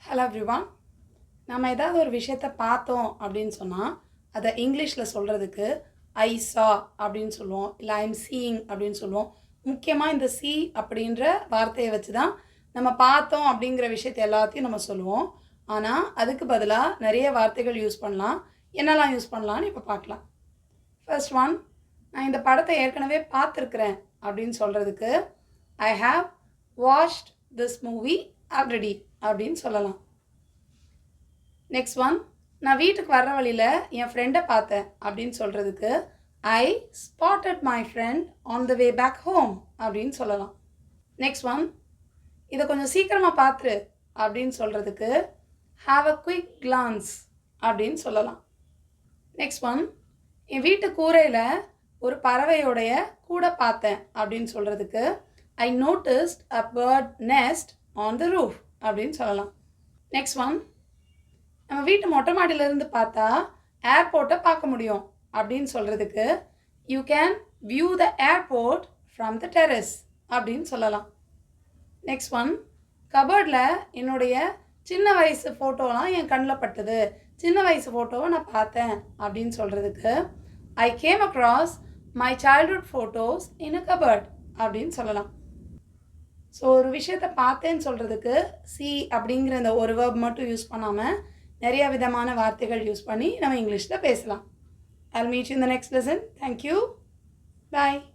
Hello everyone. நம்ம ஏதாவது ஒரு விஷயத்தை பார்த்தோம் அப்படின்னு சொன்னால் அதை இங்கிலீஷில் சொல்கிறதுக்கு ஐ சா அப்படின்னு சொல்லுவோம், இல்லை ஐம் சீயிங் அப்படின்னு சொல்லுவோம். முக்கியமாக இந்த சி அப்படின்ற வார்த்தையை வச்சு தான் நம்ம பார்த்தோம் அப்படிங்கிற விஷயத்தை எல்லாத்தையும் நம்ம சொல்லுவோம். ஆனால் அதுக்கு பதிலாக நிறைய வார்த்தைகள் யூஸ் பண்ணலாம். என்னெல்லாம் யூஸ் பண்ணலான்னு இப்போ பார்க்கலாம். ஃபர்ஸ்ட் ஒன், நான் இந்த படத்தை ஏற்கனவே பார்த்துருக்குறேன் அப்படின்னு சொல்கிறதுக்கு I have watched this movie already அப்படின்னு சொல்லலாம். நெக்ஸ்ட் ஒன், நான் வீட்டுக்கு வர்ற வழியில் என் ஃப்ரெண்டை பார்த்தேன் அப்படின்னு சொல்கிறதுக்கு I spotted my friend on the way back home அப்படின்னு சொல்லலாம். நெக்ஸ்ட் ஒன், இதை கொஞ்சம் சீக்கிரமாக பார்த்துரு அப்படின்னு சொல்கிறதுக்கு ஹாவ் அ குயிக் கிளான்ஸ் அப்படின்னு சொல்லலாம். நெக்ஸ்ட் ஒன், என் வீட்டு கூரையில் ஒரு பறவையோடைய கூட பார்த்தேன் அப்படின்னு சொல்கிறதுக்கு I noticed a bird nest on the roof அப்படின்னு சொல்லலாம். நெக்ஸ்ட் ஒன், நம்ம வீட்டு மொட்டை மாடியிலேருந்து பார்த்தா ஏர்போர்ட்டை பார்க்க முடியும் அப்படின்னு சொல்கிறதுக்கு you can view the airport from the terrace அப்படின்னு சொல்லலாம். நெக்ஸ்ட் ஒன், கபர்டில் என்னுடைய சின்ன வயசு ஃபோட்டோலாம் என் கண்ணில் பட்டுது, சின்ன வயசு ஃபோட்டோவை நான் பார்த்தேன் அப்படின்னு சொல்கிறதுக்கு I came across my childhood photos in a cupboard அப்படின்னு சொல்லலாம். ஸோ ஒரு விஷயத்தை பார்த்தேன்னு சொல்கிறதுக்கு சி அப்படிங்கிற இந்த ஒரு வேர்ப் மட்டும் யூஸ் பண்ணாமல் நிறைய விதமான வார்த்தைகள் யூஸ் பண்ணி நம்ம இங்கிலீஷில் பேசலாம். I'll meet you in the next lesson. Thank you. Bye.